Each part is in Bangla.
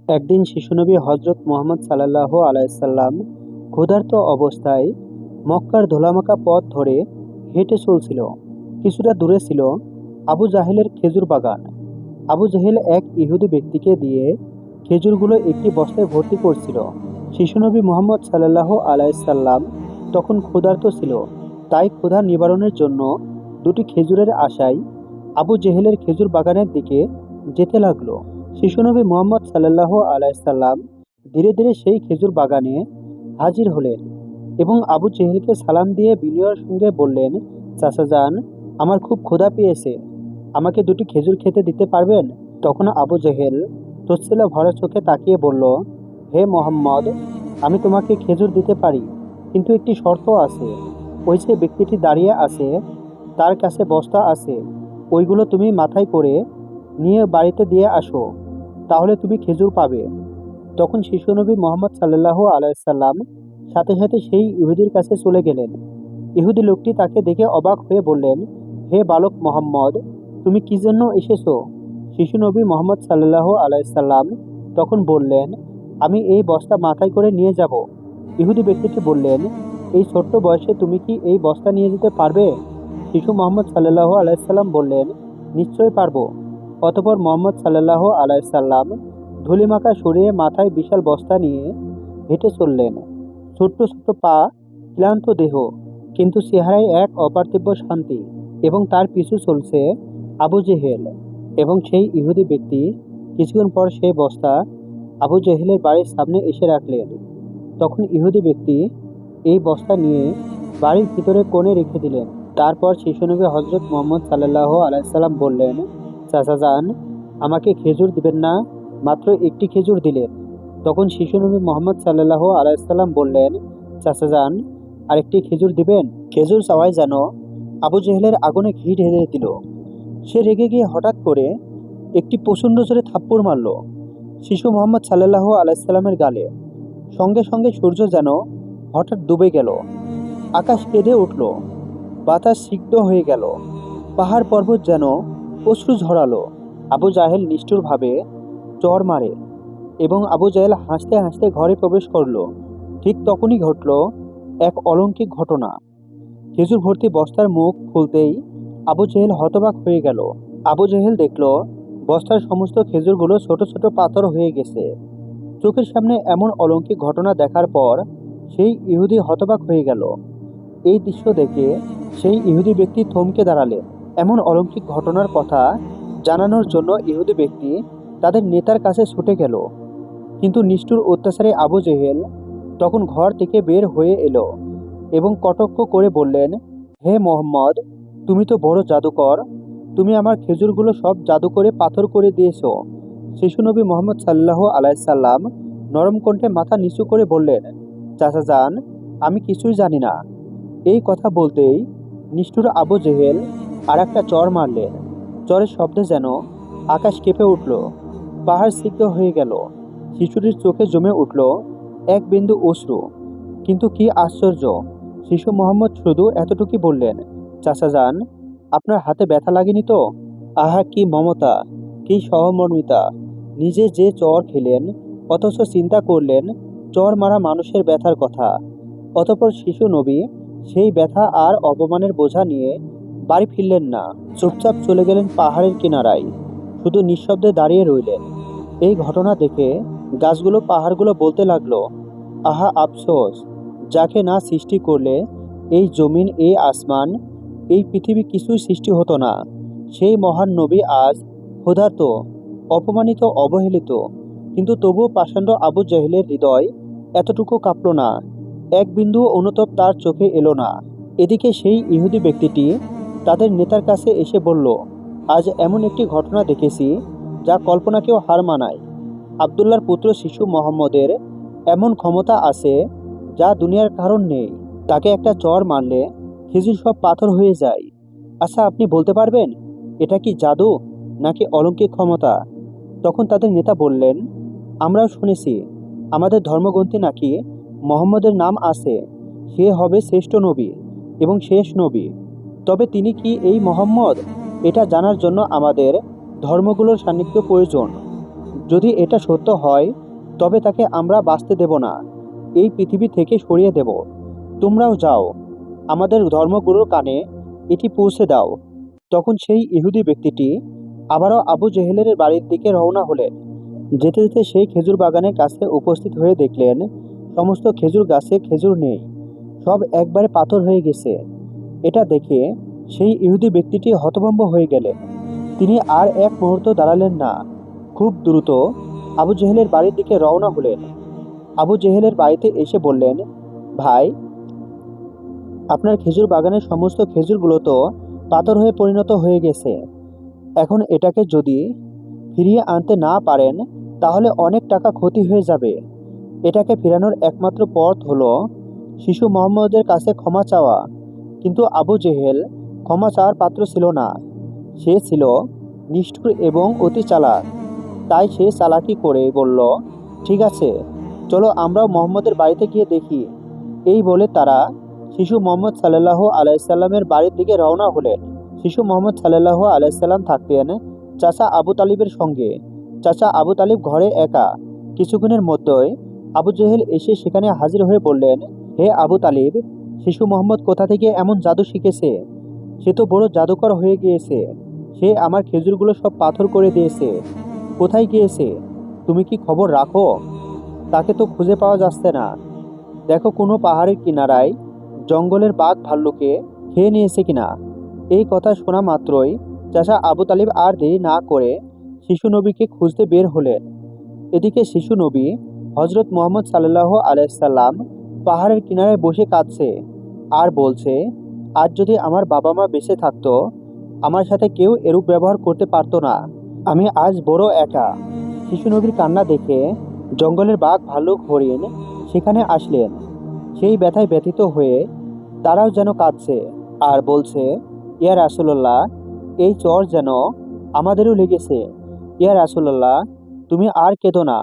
একদিন শিশুনবী হজরত মুহাম্মদ সাল্লাল্লাহু আলাইসাল্লাম ক্ষুধার্ত অবস্থায় মক্কার ধুলামাখা পথ ধরে হেঁটে চলছিল। কিছুটা দূরে ছিল আবু জাহেলের খেজুর বাগান। আবু জাহেল এক ইহুদি ব্যক্তিকে দিয়ে খেজুরগুলো একটি বস্তায় ভর্তি করছিল। শিশুনবী মুহাম্মদ সাল্লাল্লাহু আলাইসাল্লাম তখন ক্ষুধার্ত ছিল, তাই ক্ষুধা নিবারণের জন্য দুটি খেজুরের আশায় আবু জেহেলের খেজুর বাগানের দিকে যেতে লাগলো। শিশুনবী মুহাম্মদ সাল্লাল্লাহু আলাইসাল্লাম ধীরে ধীরে সেই খেজুর বাগানে হাজির হলেন এবং আবু জেহেলকে সালাম দিয়ে বিনয়ের সঙ্গে বললেন, চাচা যান, আমার খুব ক্ষুধা পেয়েছে, আমাকে দুটি খেজুর খেতে দিতে পারবেন? তখন আবু জেহেল তচ্ছিলা ভরা চোখে তাকিয়ে বলল, হে মোহাম্মদ, আমি তোমাকে খেজুর দিতে পারি, কিন্তু একটি শর্ত আছে। ওই যে ব্যক্তিটি দাঁড়িয়ে আছে, তার কাছে বস্তা আছে, ওইগুলো তুমি মাথায় করে নিয়ে বাড়িতে দিয়ে আসো, তাহলে তুমি খেজুর পাবে। তখন শিশুনবী মোহাম্মদ সাল্লাল্লাহু আলাইসাল্লাম সাথে সাথে সেই ইহুদির কাছে চলে গেলেন। ইহুদি লোকটি তাকে দেখে অবাক হয়ে বললেন, হে বালক মোহাম্মদ, তুমি কি জন্য এসেছো? শিশুনবী মোহাম্মদ সাল্লাল্লাহু আলাইসাল্লাম তখন বললেন, আমি এই বস্তা মাথায় করে নিয়ে যাব। ইহুদি ব্যক্তিটি বললেন, এই ছোট্ট বয়সে তুমি কি এই বস্তা নিয়ে যেতে পারবে? শিশু মোহাম্মদ সাল্লাল্লাহু আলাইসাল্লাম বললেন, নিশ্চয়ই পারবো। অতঃপর মোহাম্মদ সাল্লাল্লাহু আলাইসাল্লাম ধুলিমাখা সরিয়ে মাথায় বিশাল বস্তা নিয়ে হেঁটে চললেন। ছোট্ট ছোট্ট পা, ক্লান্ত দেহ, কিন্তু চেহারায় এক অপার্থিব শান্তি। এবং তার পিছু চলছে আবু জেহেল এবং সেই ইহুদি ব্যক্তি। কিছুক্ষণ পর সেই বস্তা আবু জেহেলের বাড়ির সামনে এসে রাখলেন। তখন ইহুদি ব্যক্তি এই বস্তা নিয়ে বাড়ির ভিতরে কোণে রেখে দিলেন। তারপর শিশুনবী হজরত মুহাম্মদ সাল্লাল্লাহু আলাইসাল্লাম বললেন, চাচা যান, আমাকে খেজুর দিবেন না? মাত্র একটি খেজুর দিলেন। তখন শিশুনবী মোহাম্মদ সাল্লাল্লাহু আলাইসাল্লাম বললেন, চাচা যান, আরেকটি খেজুর দিবেন? খেজুর চাওয়ায় যেন আবু জেহেলের আগুনে ঘি ঢেলে দিল। সে রেগে গিয়ে হঠাৎ করে একটি প্রচণ্ড জোরে থাপ্পড় মারল শিশু মোহাম্মদ সাল্লাল্লাহু আলাইসাল্লামের গালে। সঙ্গে সঙ্গে সূর্য যেন হঠাৎ ডুবে গেল, আকাশ কেঁদে উঠল, বাতাস সিক্ত হয়ে গেল, পাহাড় পর্বত যেন অশ্রু ঝরালো। আবু জাহেল নিষ্ঠুরভাবে চড় মারে এবং আবু জাহেল হাসতে হাসতে ঘরে প্রবেশ করলো। ঠিক তখনই ঘটল এক অলৌকিক ঘটনা। খেজুর ভর্তি বস্তার মুখ খুলতেই আবু জেহেল হতবাক হয়ে গেল। আবু জেহেল দেখল বস্তার সমস্ত খেজুরগুলো ছোট ছোট পাথর হয়ে গেছে। চোখের সামনে এমন অলৌকিক ঘটনা দেখার পর সেই ইহুদি হতবাক হয়ে গেল। এই দৃশ্য দেখে সেই ইহুদি ব্যক্তি থমকে দাঁড়ালেন। এমন অলৌকিক ঘটনার কথা জানানোর জন্য ইহুদি ব্যক্তি তাদের নেতার কাছে ছুটে গেল। কিন্তু নিষ্ঠুর অত্যাচারে আবু জেহেল তখন ঘর থেকে বের হয়ে এলো এবং কটাক্ষ করে বললেন, হে মোহাম্মদ, তুমি তো বড় জাদুকর, তুমি আমার খেজুরগুলো সব জাদু করে পাথর করে দিয়েছো। শিশুনবী মোহাম্মদ সাল্লাল্লাহু আলাইসাল্লাম নরম কণ্ঠে মাথা নিচু করে বললেন, চাচা যান, আমি কিছুই জানি না। এই কথা বলতেই নিষ্ঠুর আবু জেহেল আর একটা চর মারলেন। চরের শব্দে যেন আকাশ কেঁপে উঠল, পাহাড় সিক্ত হয়ে গেল। শিশুটির চোখে জমে উঠল এক বিন্দু অশ্রু। কিন্তু কি আশ্চর্য, শিশু মোহাম্মদ শুধু এতটুকুই বললেন, চাচা যান, আপনার হাতে ব্যথা লাগেনি তো? আহা, কি মমতা, কি সহমর্মিতা! নিজে যে চর খেলেন, অথচ চিন্তা করলেন চর মারা মানুষের ব্যথার কথা। অতঃপর শিশু নবী সেই ব্যথা আর অপমানের বোঝা নিয়ে বাড়ি ফিরলেন না। চুপচাপ চলে গেলেন পাহাড়ের কিনারায়, শুধু নিঃশব্দে দাঁড়িয়ে রইলেন। এই ঘটনা দেখে গাছগুলো পাহাড়গুলো বলতে লাগলো, আহা আফসোস, যাকে না সৃষ্টি করলে এই জমিন, এই আসমান, এই পৃথিবী কিছুই সৃষ্টি হতো না। সেই মহান নবী আজ ক্ষুধার্ত, অপমানিত, অবহেলিত, কিন্তু তবুও পাষণ্ড আবু জাহেলের হৃদয় এতটুকু কাঁপল না, এক বিন্দু অনুতাপ তার চোখে এলো না। এদিকে সেই ইহুদি ব্যক্তিটি তাদের নেতার কাছে এসে বলল, আজ এমন একটি ঘটনা দেখেছি যা কল্পনাকেও হার মানায়। আবদুল্লাহর পুত্র শিশু মোহাম্মদের এমন ক্ষমতা আছে যা দুনিয়ার কারণ নেই। তাকে একটা চর মারলে খেজুর সব পাথর হয়ে যায়। আচ্ছা, আপনি বলতে পারবেন এটা কি জাদু নাকি অলৌকিক ক্ষমতা? তখন তাদের নেতা বললেন, আমরাও শুনেছি, আমাদের ধর্মগ্রন্থে নাকি মোহাম্মদের নাম আছে, সে হবে শ্রেষ্ঠ নবী এবং শেষ নবী। তবে তিনি কি এই মোহাম্মদ, এটা জানার জন্য আমাদের ধর্মগুলোর সান্নিধ্য প্রয়োজন। যদি এটা সত্য হয় তবে তাকে আমরা বাঁচতে দেব না, এই পৃথিবী থেকে সরিয়ে দেব। তোমরাও যাও, আমাদের ধর্মগুরুর কানে এটি পৌঁছে দাও। তখন সেই ইহুদি ব্যক্তিটি আবারও আবু জেহেলের বাড়ির দিকে রওনা হলেন। যেতে যেতে সেই খেজুর বাগানের কাছে উপস্থিত হয়ে দেখলেন সমস্ত খেজুর গাছে খেজুর নেই, সব একবারে পাথর হয়ে গেছে। এটা দেখে সেই ইহুদি ব্যক্তিটি হতভম্ব হয়ে গেলেন। তিনি আর এক মুহূর্ত দাঁড়ালেন না, খুব দ্রুত আবু জেহেলের বাড়ির দিকে রওনা হলেন। আবু জেহেলের বাড়িতে এসে বললেন, ভাই, আপনার খেজুর বাগানের সমস্ত খেজুরগুলো তো পাথর হয়ে পরিণত হয়ে গেছে। এখন এটাকে যদি ফিরিয়ে আনতে না পারেন তাহলে অনেক টাকা ক্ষতি হয়ে যাবে। এটাকে ফেরানোর একমাত্র পথ হলো শিশু মোহাম্মদের কাছে ক্ষমা চাওয়া। কিন্তু আবু জেহেল ক্ষমা চাওয়ার পাত্র ছিল না। সে ছিল নিষ্ঠুর এবং অতি চালাক। তাই সে চালাকি করে বলল, ঠিক আছে, চলো আমরাও মোহাম্মদের বাড়িতে গিয়ে দেখি। এই বলে তারা শিশু মোহাম্মদ সাল্লাল্লাহু আলাইসাল্লামের বাড়ির দিকে রওনা হলেন। শিশু মোহাম্মদ সাল্লাল্লাহু আলাইসাল্লাম থাকতেন চাচা আবু তালিবের সঙ্গে। চাচা আবু তালিব ঘরে একা। কিছুক্ষণের মধ্যেই আবু জেহেল এসে সেখানে হাজির হয়ে বললেন, হে আবু তালিব, শিশু মোহাম্মদ কোথা থেকে এমন জাদু শিখেছে? সে তো বড় জাদুকর হয়ে গিয়েছে। সে আমার খেজুরগুলো সব পাথর করে দিয়েছে। কোথায় গিয়েছে? তুমি কি খবর রাখো? তাকে তো খুঁজে পাওয়া যাচ্ছে না। দেখো কোনো পাহাড়ের কিনারায় জঙ্গলের বাঘ ভাল্লুকে খেয়ে নিয়েছে কিনা। এই কথা শোনা মাত্রই চাচা আবু তালিব আর দেরি না করে শিশু নবীকে খুঁজতে বের হলেন। এদিকে শিশু নবী হজরত মুহাম্মদ সাল্লাল্লাহু আলাইসাল্লাম পাহাড়ের কিনারায় বসে কাঁদছে আর বলছে, আজ যদি আমার বাবা মা বেঁচে থাকতো, আমার সাথে কেউ এরূপ ব্যবহার করতে পারতো না। আমি আজ বড় একা। শিশু নবীর কান্না দেখে জঙ্গলের বাঘ ভাল্লুক হরিণ সেখানে আসলেন। সেই ব্যথায় ব্যথিত হয়ে তারাও যেন কাঁদছে আর বলছে, ইয়া রাসূলুল্লাহ, এই চর যেন আমাদেরও লেগেছে। ইয়া রাসূলুল্লাহ, তুমি আর কেঁদো না,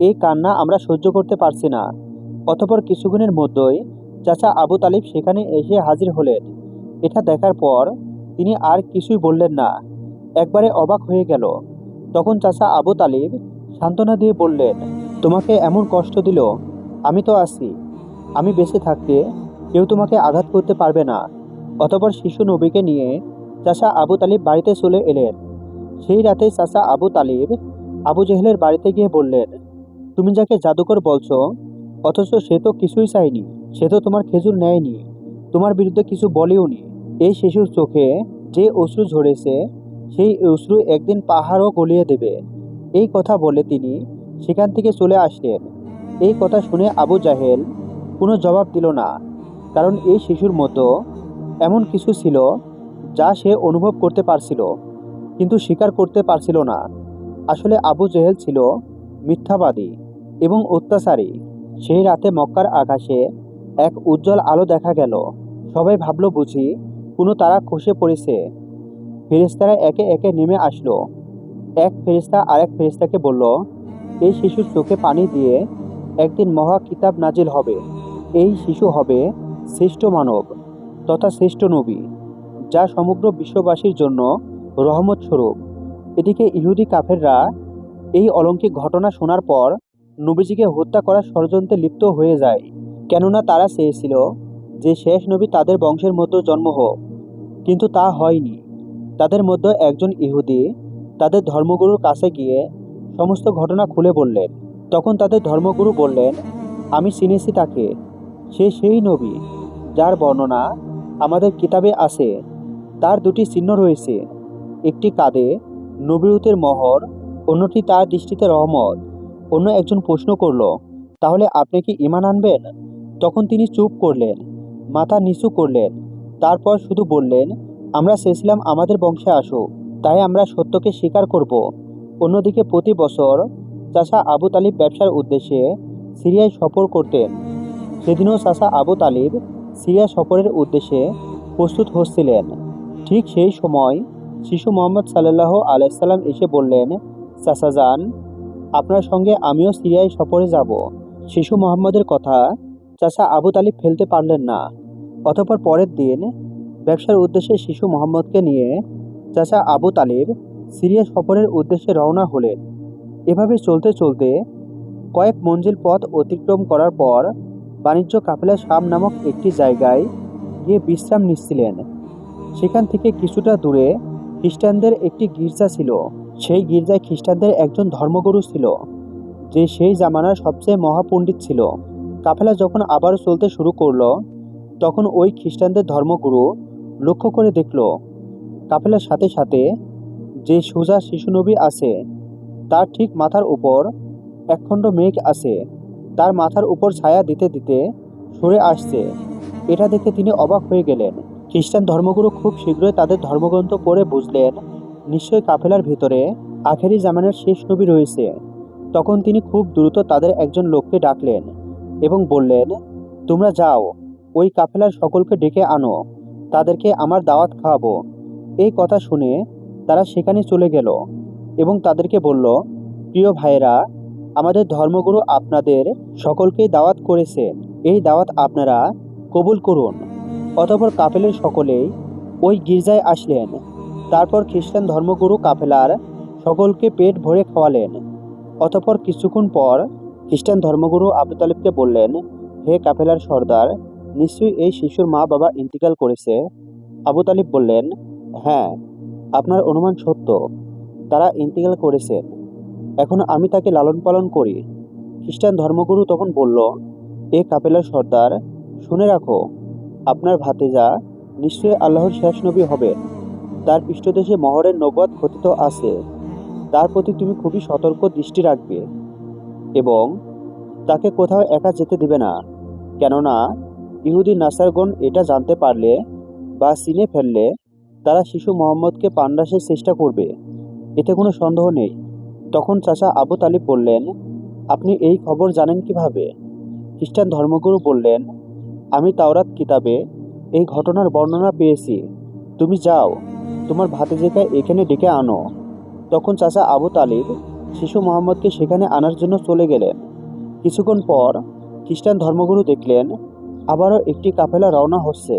এই কান্না আমরা সহ্য করতে পারছি না। অতঃপর কিছুক্ষণের মধ্যেই চাচা আবু তালিব সেখানে এসে হাজির হলেন। এটা দেখার পর তিনি আর কিছুই বললেন না, একবারে অবাক হয়ে গেল। তখন চাচা আবু তালিব সান্ত্বনা দিয়ে বললেন, তোমাকে এমন কষ্ট দিল, আমি তো আছি। আমি বেঁচে থাকতে কেউ তোমাকে আঘাত করতে পারবে না। অতঃপর শিশু নবীকে নিয়ে চাচা আবু তালিব বাড়িতে চলে এলেন। সেই রাতে চাচা আবু তালিব আবু জেহেলের বাড়িতে গিয়ে বললেন, তুমি যাকে জাদুকর বলছো, অথচ সে তো কিছুই চায়নি। সে তো তোমার খেজুর নেয়নি, তোমার বিরুদ্ধে কিছু বলেওনি। এই শিশুর চোখে যে অশ্রু ঝরেছে, সেই অশ্রু একদিন পাহাড়ও গলিয়ে দেবে। এই কথা বলে তিনি সেখান থেকে চলে আসলেন। এই কথা শুনে আবু জাহেল কোনো জবাব দিল না, কারণ এই শিশুর মতো এমন কিছু ছিল যা সে অনুভব করতে পারছিল, কিন্তু স্বীকার করতে পারছিল না। আসলে আবু জেহেল ছিল মিথ্যাবাদী এবং অত্যাচারী। সেই রাতে মক্কার আকাশে এক উজ্জ্বল আলো দেখা গেল। সবাই ভাবল বুঝি কোনো তারা খসে পড়েছে। ফেরেশতারা একে একে নেমে আসলো। এক ফেরেশতা আরেক ফেরেশতাকে বলল, এই শিশুর চোখে পানি দিয়ে একদিন মহা কিতাব নাজিল হবে। এই শিশু হবে শ্রেষ্ঠ মানব তথা শ্রেষ্ঠ নবী, যা সমগ্র বিশ্ববাসীর জন্য রহমত স্বরূপ। এদিকে ইহুদি কাফেররা এই অলৌকিক ঘটনা শোনার পর নবীজিকে হত্যা করার ষড়যন্ত্রে লিপ্ত হয়ে যায়। কেননা তারা চেয়েছিল যে শেষ নবী তাদের বংশের মধ্যে জন্ম হোক, কিন্তু তা হয়নি। তাদের মধ্যে একজন ইহুদি তাদের ধর্মগুরুর কাছে গিয়ে সমস্ত ঘটনা খুলে বললেন। তখন তাদের ধর্মগুরু বললেন, আমি চিনেছি তাকে। সে সেই নবী যার বর্ণনা আমাদের কিতাবে আছে। তার দুটি চিহ্ন রয়েছে, একটি কাঁধে নবীরুতের মোহর, অন্যটি তার দৃষ্টিতে রহমত। অন্য একজন প্রশ্ন করল, তাহলে আপনি কি ঈমান আনবেন? তখন তিনি চুপ করলেন, মাথা নিচু করলেন। তারপর শুধু বললেন, আমরা চেয়েছিলাম আমাদের বংশে আসুক, তাই আমরা সত্যকে স্বীকার করব। অন্যদিকে প্রতি বছর চাচা আবু তালিব ব্যবসার উদ্দেশ্যে সিরিয়ায় সফর করতেন। সেদিনও চাচা আবু তালিব সিরিয়া সফরের উদ্দেশ্যে প্রস্তুত হচ্ছিলেন। ঠিক সেই সময় শিশু মোহাম্মদ সাল্লাল্লাহু আলাইসাল্লাম এসে বললেন, চাচা যান, আপনার সঙ্গে আমিও সিরিয়ায় সফরে যাব। শিশু মোহাম্মদের কথা চাচা আবু তালিব ফেলতে পারলেন না। অতঃপর পরের দিন ব্যবসার উদ্দেশ্যে শিশু মোহাম্মদকে নিয়ে চাচা আবু তালিব সিরিয়া সফরের উদ্দেশ্যে রওনা হলেন। এভাবে চলতে চলতে কয়েক মঞ্জিল পথ অতিক্রম করার পর বাণিজ্য কাফেলা শাম নামক একটি জায়গায় গিয়ে বিশ্রাম নিচ্ছিলেন। সেখান থেকে কিছুটা দূরে খ্রিস্টানদের একটি গির্জা ছিল। সেই গির্জায় খ্রিস্টানদের একজন ধর্মগুরু ছিল, যে সেই জামানার সবচেয়ে মহাপণ্ডিত ছিল। কাফেলা যখন আবারও চলতে শুরু করলো, তখন ওই খ্রিস্টানদের ধর্মগুরু লক্ষ্য করে দেখল কাফেলার সাথে সাথে যে সোজা শিশুনবী আছে, তার ঠিক মাথার উপর একখণ্ড মেঘ আছে, তার মাথার উপর ছায়া দিতে দিতে সরে আসছে। এটা দেখে তিনি অবাক হয়ে গেলেন। খ্রিস্টান ধর্মগুরু খুব শীঘ্রই তাদের ধর্মগ্রন্থ পড়ে বুঝলেন নিশ্চয়ই কাফেলার ভিতরে আখেরি জামানের শেষ নবী রয়েছে। তখন তিনি খুব দ্রুত তাদের একজন লোককে ডাকলেন এবং বললেন, তোমরা যাও, ওই কাফেলার সকলকে ডেকে আনো, তাদেরকে আমার দাওয়াত খাওয়াবো। এই কথা শুনে তারা সেখানে চলে গেল এবং তাদেরকে বলল, প্রিয় ভাইয়েরা, আমাদের ধর্মগুরু আপনাদের সকলকেই দাওয়াত করেছেন, এই দাওয়াত আপনারা কবুল করুন। অতঃপর কাফেলার সকলেই ওই গির্জায় আসলেন। তারপর খ্রিস্টান ধর্মগুরু কাফেলার সকলকে পেট ভরে খাওয়ালেন। অতঃপর কিছুক্ষণ পর খ্রিস্টান ধর্মগুরু আবু তালিবকে বললেন, হে কাফেলার সর্দার, নিশ্চয়ই এই শিশুর মা বাবা ইন্তিকাল করেছে। আবু তালিব বললেন, হ্যাঁ, আপনার অনুমান সত্য, তারা ইন্তিকাল করেছেন। এখন আমি তাকে লালন পালন করি। খ্রিস্টান ধর্মগুরু তখন বলল, এ কাফেলার সর্দার, শুনে রাখো, আপনার ভাতিজা নিশ্চয়ই আল্লাহর শেষ নবী হবেন। তার পৃষ্ঠদেশে মহরের নবুয়ত খচিত আছে। তার প্রতি তুমি খুবই সতর্ক দৃষ্টি রাখবে এবং তাকে কোথাও একা যেতে দিবে না। কেননা ইহুদি নাসারগণ এটা জানতে পারলে বা চিনে ফেললে তারা শিশু মোহাম্মদকে প্রাণনাশের চেষ্টা করবে, এতে কোনো সন্দেহ নেই। তখন চাচা আবু তালিব বললেন, আপনি এই খবর জানেন কিভাবে? খ্রিস্টান ধর্মগুরু বললেন, আমি তাওরাত কিতাবে এই ঘটনার বর্ণনা পেয়েছি। তুমি যাও, তোমার ভাতিজিকে এখানে ডেকে আনো। তখন চাচা আবু তালিব শিশু মোহাম্মদকে সেখানে আনার জন্য চলে গেলেন। কিছুক্ষণ পর খ্রিস্টান ধর্মগুরু দেখলেন আবারও একটি কাফেলা রওনা হচ্ছে।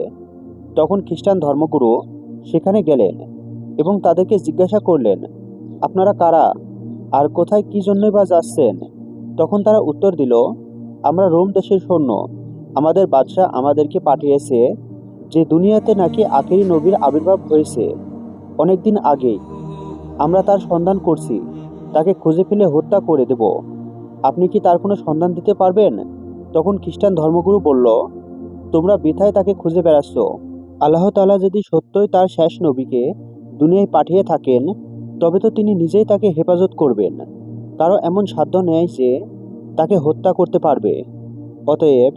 তখন খ্রিস্টান ধর্মগুরু সেখানে গেলেন এবং তাদেরকে জিজ্ঞাসা করলেন, আপনারা কারা আর কোথায় কি জন্যই বা যাচ্ছেন? তখন তারা উত্তর দিল, আমরা রোম দেশের সৈন্য। আমাদের বাদশাহ আমাদেরকে পাঠিয়েছে যে দুনিয়াতে নাকি আখেরি নবীর আবির্ভাব হয়েছে অনেকদিন আগেই। আমরা তার সন্ধান করছি, তাকে খুঁজে পেলে হত্যা করে দেব। আপনি কি তার কোনো সন্ধান দিতে পারবেন? তখন খ্রিস্টান ধর্মগুরু বলল, তোমরা বৃথায় তাকে খুঁজে বেড়াচ্ছ। আল্লাহ তাআলা যদি সত্যই তার শেষ নবীকে দুনিয়ায় পাঠিয়ে থাকেন, তবে তো তিনি নিজেই তাকে হেফাজত করবেন। কারো এমন সাধ্য নেই যে তাকে হত্যা করতে পারবে। অতএব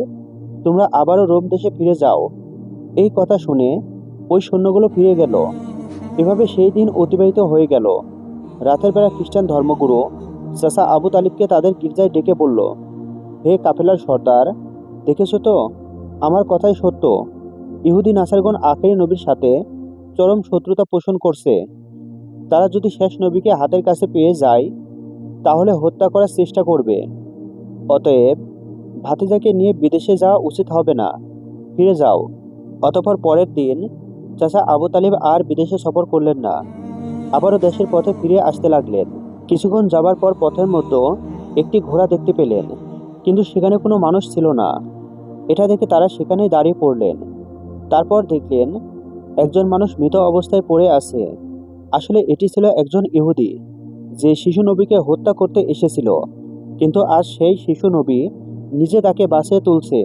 তোমরা আবারও রোম দেশে ফিরে যাও। এই কথা শুনে ওই সৈন্যগুলো ফিরে গেল। এভাবে সেই দিন অতিবাহিত হয়ে গেল। রাতের বেলা খ্রিস্টান ধর্মগুরু চাচা আবু তালিবকে তাদের গির্জায় ডেকে বলল, হে কাফেলার সর্দার, দেখেছো তো, আমার কথাই সত্য। ইহুদি নাসারগণ আখেরি নবীর সাথে চরম শত্রুতা পোষণ করছে। তারা যদি শেষ নবীকে হাতের কাছে পেয়ে যায়, তাহলে হত্যা করার চেষ্টা করবে। অতএব ভাতিজাকে নিয়ে বিদেশে যাওয়া উচিত হবে না, ফিরে যাও। অতঃপর পরের দিন চাচা আবু তালিব আর বিদেশে সফর করলেন না, আবারও দেশের পথে ফিরে আসতে লাগলেন। কিছুক্ষণ যাবার পর পথের মধ্যে একটি ঘোড়া দেখতে পেলেন, কিন্তু সেখানে কোনো মানুষ ছিল না। এটা দেখে তারা সেখানেই দাঁড়িয়ে পড়লেন। তারপর দেখলেন একজন মানুষ মৃত অবস্থায় পড়ে আছে। আসলে এটি ছিল একজন ইহুদি, যে শিশু নবীকে হত্যা করতে এসেছিল। কিন্তু আজ সেই শিশু নবী নিজে তাকে বাঁচিয়ে তুলছে,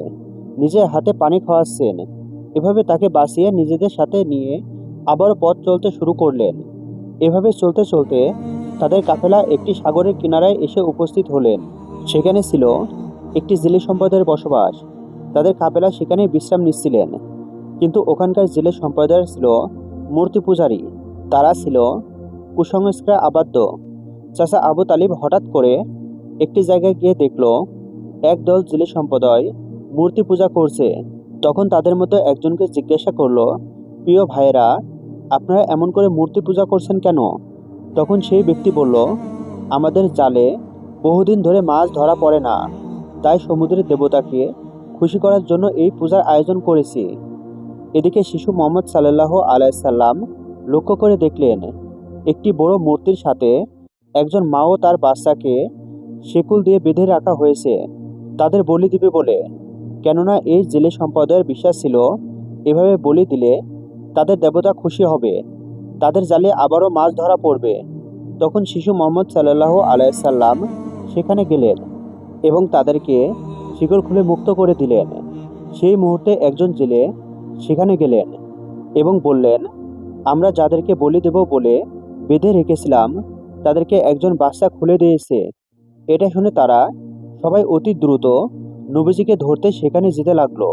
নিজের হাতে পানি খাওয়াচ্ছেন। এভাবে তাকে বাঁচিয়ে নিজেদের সাথে নিয়ে আবারও পথ চলতে শুরু করলেন। এভাবে চলতে চলতে তাদের কাফেলা একটি সাগরের কিনারায় এসে উপস্থিত হলেন। সেখানে ছিল একটি জেলে সম্প্রদায়ের বসবাস। তাদের কাফেলা সেখানে বিশ্রাম নিচ্ছিলেন। কিন্তু ওখানকার জেলে সম্প্রদায় ছিল মূর্তি পূজারী। তারা ছিল কুসংস্কারে আবদ্ধ। চাচা আবু তালিব হঠাৎ করে একটি জায়গায় গিয়ে দেখল একদল জেলে সম্প্রদায় মূর্তি পূজা করছে। তখন তাদের মধ্যে একজনকে জিজ্ঞাসা করলো, প্রিয় ভাইয়েরা, আপনারা এমন করে মূর্তি পূজা করছেন কেন? তখন সেই ব্যক্তি বলল, আমাদের জালে বহুদিন ধরে মাছ ধরা পড়ে না, তাই সমুদ্রের দেবতাকে খুশি করার জন্য এই পূজার আয়োজন করেছি। এদিকে শিশু মোহাম্মদ সাল্লাল্লাহু আলাইহি সাল্লাম লক্ষ্য করে দেখলেন একটি বড় মূর্তির সাথে একজন মাও তার বাচ্চাকে শেকল দিয়ে বেঁধে রাখা হয়েছে তাদের বলি দিবে বলে। কেননা এই জেলে সম্প্রদায়ের বিশ্বাস ছিল এভাবে বলি দিলে তাদের দেবতা খুশি হবে, তাদের জালে আবারও মাছ ধরা পড়বে। তখন শিশু মোহাম্মদ সাল্লাল্লাহু আলাইহি সাল্লাম সেখানে গেলেন এবং তাদেরকে শিকল খুলে মুক্ত করে দিলেন। সেই মুহূর্তে একজন জেলে সেখানে গেলেন এবং বললেন, আমরা যাদেরকে বলি দেব বলে বেঁধে রেখেছিলাম তাদেরকে একজন বাচ্চা খুলে দিয়েছে। এটা শুনে তারা সবাই অতি দ্রুত নবীজিকে ধরতে সেখানে যেতে লাগলো।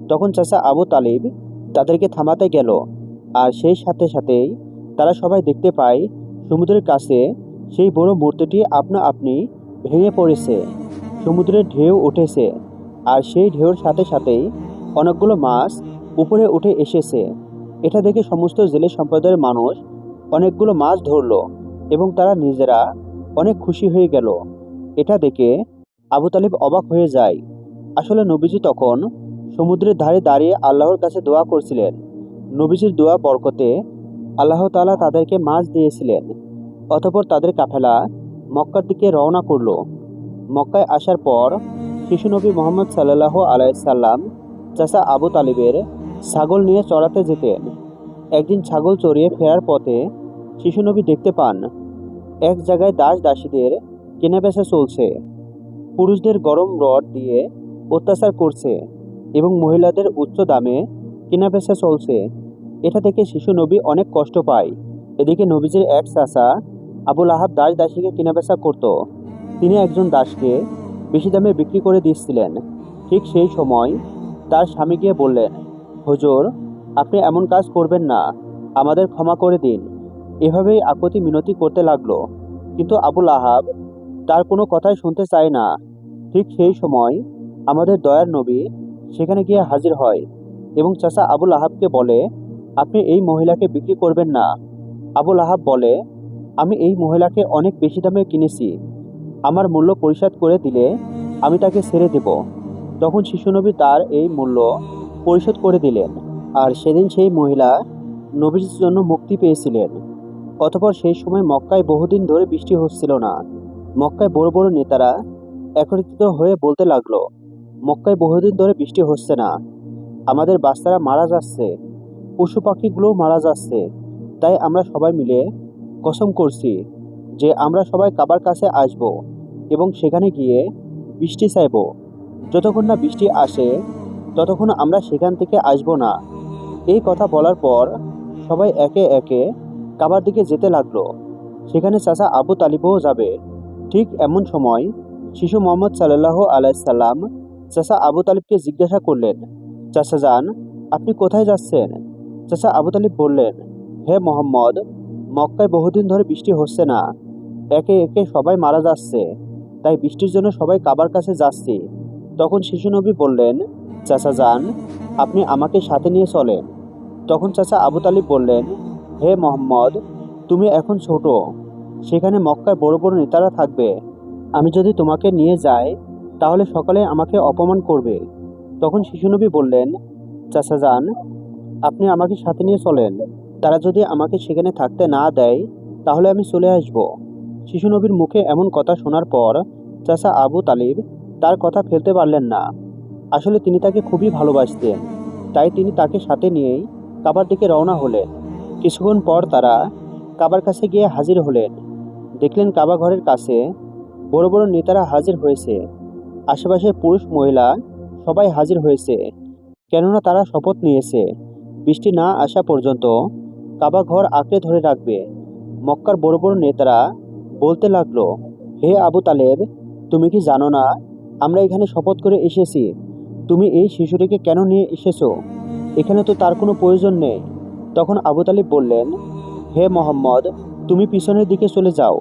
তখন চাচা আবু তালিব তাদেরকে থামাতে গেল, আর সেই সাথে সাথেই তারা সবাই দেখতে পায় সমুদ্রের কাছে সেই বড় মূর্তিটি আপনা আপনি ভেঙে পড়েছে। সমুদ্রের ঢেউ উঠেছে, আর সেই ঢেউর সাথে সাথেই অনেকগুলো মাছ উপরে উঠে এসেছে। এটা দেখে সমস্ত জেলে সম্প্রদায়ের মানুষ অনেকগুলো মাছ ধরলো এবং তারা নিজেরা অনেক খুশি হয়ে গেল। এটা দেখে আবু তালিব অবাক হয়ে যায়। আসলে নবীজি তখন সমুদ্রের ধারে দাঁড়িয়ে আল্লাহর কাছে দোয়া করছিলেন। নবীজির দোয়া বরকতে আল্লাহ তাআলা তাদেরকে মাছ দিয়েছিলেন। অতঃপর তাদের কাফেলা মক্কার দিকে রওনা করলো। মক্কায় আসার পর শিশু নবী মোহাম্মদ সাল্লাল্লাহু আলাইহি সাল্লাম চাচা আবু তালিবের ছাগল নিয়ে চড়াতে যেতেন। একদিন ছাগল চড়িয়ে ফেরার পথে শিশু নবী দেখতে পান এক জায়গায় দাস দাসীদের কেনাবেচা চলছে। পুরুষদের গরম রড দিয়ে অত্যাচার করছে এবং মহিলাদের উচ্চ দামে কেনাবেচা চলছে। এটা থেকে শিশু নবী অনেক কষ্ট পায়। এদিকে নবীজির এক চাচা আবুল আহাব দাস দাসীকে কেনাবেচা করত। তিনি একজন দাসকে বেশি দামে বিক্রি করে দিচ্ছিলেন। ঠিক সেই সময় তার স্বামী গিয়ে বললেন, হুজুর, আপনি এমন কাজ করবেন না, আমাদের ক্ষমা করে দিন। এভাবেই আকুতি মিনতি করতে লাগলো, কিন্তু আবুল আহাব তার কোনো কথাই শুনতে চায় না। ঠিক সেই সময় আমাদের দয়ার নবী সেখানে গিয়ে হাজির হয় এবং চাচা আবুল আহাবকে বলে, আপনি এই মহিলাকে বিক্রি করবেন না। আবুল আহাব বলে, আমি এই মহিলাকে অনেক বেশি দামে কিনেছি, আমার মূল্য পরিশোধ করে দিলে আমি তাকে ছেড়ে দেব। তখন শিশুনবী তার এই মূল্য পরিশোধ করে দিলেন, আর সেদিন সেই মহিলা নবীর জন্য মুক্তি পেয়েছিলেন। অতঃপর সেই সময় মক্কায় বহুদিন ধরে বৃষ্টি হচ্ছিল না। মক্কায় বড় বড় নেতারা একত্রিত হয়ে বলতে লাগলো, মক্কায় বহুদিন ধরে বৃষ্টি হচ্ছে না, আমাদের বাচ্চারা মারা যাচ্ছে, পশু পাখিগুলোও মারা যাচ্ছে। তাই আমরা সবাই মিলে কসম করছি যে আমরা সবাই কাবার কাছে আসব এবং সেখানে গিয়ে বৃষ্টি চাইব। যতক্ষণ না বৃষ্টি আসে ততক্ষণ আমরা সেখান থেকে আসব না। এই কথা বলার পর সবাই একে একে কাবার দিকে যেতে লাগলো। সেখানে চাচা আবু তালিবও যাবে। ঠিক এমন সময় শিশু মোহাম্মদ সাল্লাল্লাহু আলাইহি সাল্লাম চাচা আবু তালিবকে জিজ্ঞাসা করলেন, চাচা যান, আপনি কোথায় যাচ্ছেন? চাচা আবু তালিব বললেন, হে মোহাম্মদ, মক্কায় বহুদিন ধরে বৃষ্টি হচ্ছে না, একে একে সবাই মারা যাচ্ছে, তাই বৃষ্টির জন্য সবাই কাবার কাছে যাচ্ছি। তখন শিশু নবী বললেন, চাচা যান, আপনি আমাকে সাথে নিয়ে চলেন। তখন চাচা আবু তালিব বললেন, হে মোহাম্মদ, তুমি এখন ছোট, সেখানে মক্কার বড় বড় নেতারা থাকবে, আমি যদি তোমাকে নিয়ে যাই তাহলে সকালে আমাকে অপমান করবে। তখন শিশুনবী বললেন, চাচা যান, আপনি আমাকে সাথে নিয়ে চলেন, তারা যদি আমাকে সেখানে থাকতে না দেয় তাহলে আমি চলে আসব। শিশুনবীর মুখে এমন কথা শোনার পর চাচা আবু তালিব তার কথা ফেলতে পারলেন না। আসলে তিনি তাকে খুবই ভালোবাসতেন, তাই তিনি তাকে সাথে নিয়েই কাবার দিকে রওনা হলেন। কিছুক্ষণ পর তারা কাবার কাছে গিয়ে হাজির হলেন। দেখলেন কাবা ঘরের কাছে বড় বড় নেতারা হাজির হয়েছে, আশেপাশের পুরুষ মহিলা সবাই হাজির হয়েছে, কেননা তারা শপথ নিয়েছে বৃষ্টি না আসা পর্যন্ত কাবা ঘর আঁকড়ে ধরে রাখবে। মক্কার বড় বড় নেতারা বলতে লাগলো, হে আবু তালেব, তুমি কি জানো না আমরা এখানে শপথ করে এসেছি? তুমি এই শিশুটিকে কেন নিয়ে এসেছো? এখানে তো তার কোনো প্রয়োজন নেই। তখন আবু তালিব বললেন, হে মোহাম্মদ, তুমি পিছনের দিকে চলে যাও।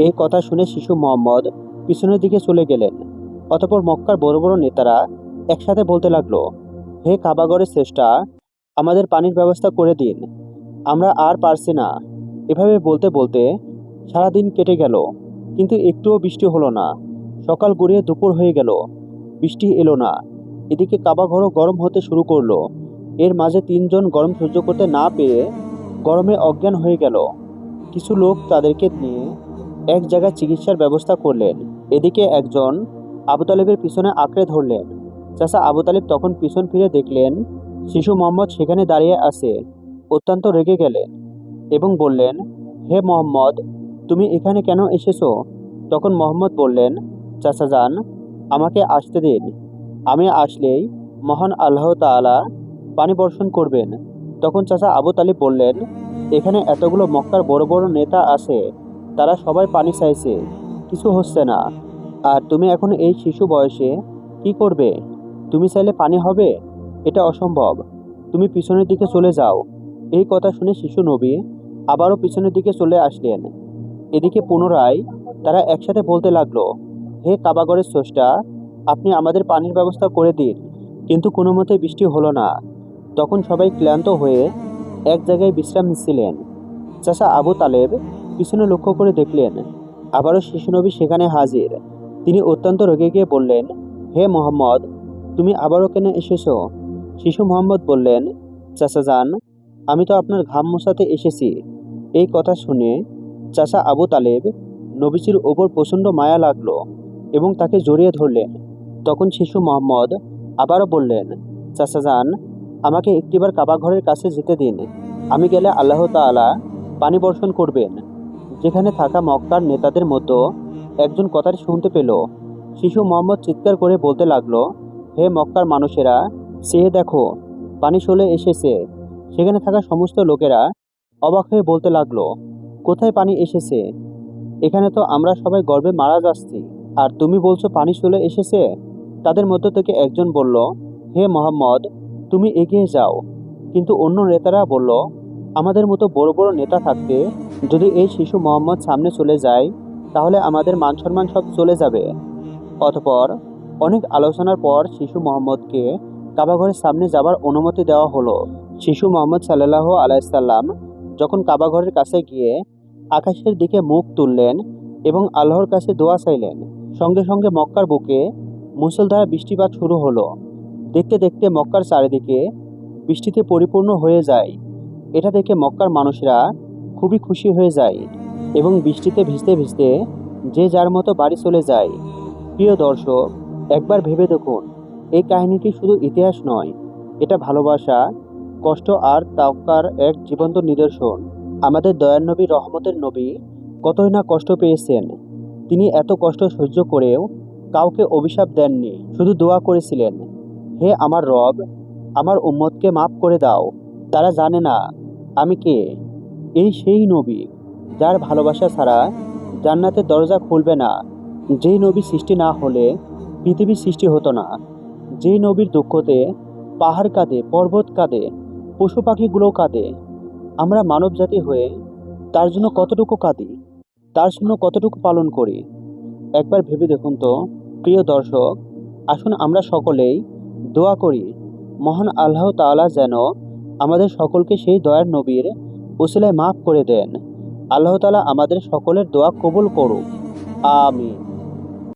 এই কথা শুনে শিশু মোহাম্মদ পিছনের দিকে চলে গেলেন। অতঃপর মক্কার বড় বড় নেতারা একসাথে বলতে লাগলো, হে কাবাগরের শ্রেষ্টা, আমাদের পানির ব্যবস্থা করে দিন, আমরা আর পারছি না। এভাবে বলতে বলতে সারাদিন কেটে গেল, কিন্তু একটুও বৃষ্টি হলো না। সকাল গড়িয়ে দুপুর হয়ে গেল, বৃষ্টি এলো না। এদিকে কাবাঘরও গরম হতে শুরু করলো। এর মাঝে তিনজন গরম সহ্য করতে না পেরে গরমে অজ্ঞান হয়ে গেল। কিছু লোক তাদেরকে নিয়ে এক জায়গায় চিকিৎসার ব্যবস্থা করলেন। এদিকে একজন আবু তালেবের পিছনে আঁকড়ে ধরলেন। চাচা আবু তালেব তখন পিছন ফিরে দেখলেন শিশু মোহাম্মদ সেখানে দাঁড়িয়ে আছে। অত্যন্ত রেগে গেলেন এবং বললেন, হে মোহাম্মদ, তুমি এখানে কেন এসেছো? তখন মোহাম্মদ বললেন, চাচা যান, আমাকে আসতে দিন। আমি আসলেই মহান আল্লাহ তাআলা পানি বর্ষণ করবেন। তখন চাচা আবু তালিব বললেন, এখানে এতগুলো মক্কার বড় বড় নেতা আছে, তারা সবাই পানি চাইছে, কিছু হচ্ছে না। আর তুমি এখন এই শিশু বয়সে কি করবে? তুমি চাইলে পানি হবে? এটা অসম্ভব। তুমি পিছনের দিকে চলে যাও। এই কথা শুনে শিশু নবী আবারও পিছনের দিকে চলে আসলেন। এদিকে পুনরায় তারা একসাথে বলতে লাগলো, হে কাবাগরের স্রষ্টা, আপনি আমাদের পানির ব্যবস্থা করে দিন। কিন্তু কোনো মতে বৃষ্টি হলো না। তখন সবাই ক্লান্ত হয়ে এক জায়গায় বিশ্রাম নিচ্ছিলেন। চাচা আবু তালেব পিছনে লক্ষ্য করে দেখলেন আবারও শিশু নবী সেখানে হাজির। তিনি অত্যন্ত রেগে গিয়ে বললেন, হে মোহাম্মদ, তুমি আবারও কেন এসেছো? শিশু মোহাম্মদ বললেন, চাচা যান, আমি তো আপনার ঘাম মোছাতে এসেছি। এই কথা শুনে চাচা আবু তালেব নবীজির ওপর প্রচণ্ড মায়া লাগলো এবং তাকে জড়িয়ে ধরলেন। তখন শিশু মোহাম্মদ আবারও বললেন, চাচা যান, আমাকে একটিবার কাবা ঘরের কাছে যেতে দিন। আমি গেলে আল্লাহ তাআলা পানি বর্ষণ করবেন। যেখানে থাকা মক্কার নেতাদের মতো একজন কথাটি শুনতে পেল। শিশু মোহাম্মদ চিৎকার করে বলতে লাগলো, হে মক্কার মানুষেরা, চেয়ে দেখো, পানি চলে এসেছে। সেখানে থাকা সমস্ত লোকেরা অবাক হয়ে বলতে লাগলো, কোথায় পানি এসেছে? এখানে তো আমরা সবাই গর্বে মারা যাচ্ছি, আর তুমি বলছো পানি চলে এসেছে? তাদের মধ্য থেকে একজন বলল, হে মোহাম্মদ, তুমি এগিয়ে যাও। কিন্তু অন্য নেতারা বলল, আমাদের মতো বড় বড় নেতা থাকতে যদি এই শিশু মোহাম্মদ সামনে চলে যায়, তাহলে আমাদের মান সম্মান সব চলে যাবে। অতঃপর অনেক আলোচনার পর শিশু মোহাম্মদকে কাবাঘরের সামনে যাবার অনুমতি দেওয়া হলো। শিশু মোহাম্মদ সাল্লাল্লাহু আলাইহি সাল্লাম যখন কাবাঘরের কাছে গিয়ে আকাশের দিকে মুখ তুললেন এবং আল্লাহর কাছে দোয়া চাইলেন, সঙ্গে সঙ্গে মক্কার বুকে মুষলধারে বৃষ্টিপাত শুরু হলো। দেখতে দেখতে মক্কার চারিদিকে বৃষ্টিতে পরিপূর্ণ হয়ে যায়। এটা দেখে মক্কার মানুষরা খুবই খুশি হয়ে যায় এবং বৃষ্টিতে ভিজতে ভিজতে যে যার মতো বাড়ি চলে যায়। প্রিয় দর্শক, একবার ভেবে দেখুন, এই কাহিনীটি শুধু ইতিহাস নয়, এটা ভালোবাসা, কষ্ট আর তাওয়াক্কার এক জীবন্ত নিদর্শন। আমাদের দয়ার নবী, রহমতের নবী কতই না কষ্ট পেয়েছেন। তিনি এত কষ্ট সহ্য করেও কাউকে অভিশাপ দেননি, শুধু দোয়া করেছিলেন, হে আমার রব, আমার উম্মতকে মাফ করে দাও। তারা জানে না আমি কে। এই সেই নবী যার ভালোবাসা ছাড়া জান্নাতের দরজা খুলবে না। যেই নবী সৃষ্টি না হলে পৃথিবীর সৃষ্টি হতো না। যেই নবীর দুঃখতে পাহাড় কাঁদে, পর্বত কাঁদে, পশু পাখিগুলো কাঁদে। আমরা মানব জাতি হয়ে তার জন্য কতটুকু কাঁদি, তার জন্য কতটুকু পালন করি। একবার ভেবে দেখুন তো প্রিয় দর্শক। আসুন আমরা সকলেই দোয়া করি, মহান আল্লাহ তাআলা যেন আমাদের সকলকে সেই দয়ার নবীর ওসিলায় মাফ করে দেন। আল্লাহ তাআলা আমাদের সকলের দোয়া কবুল করুক। আমিন।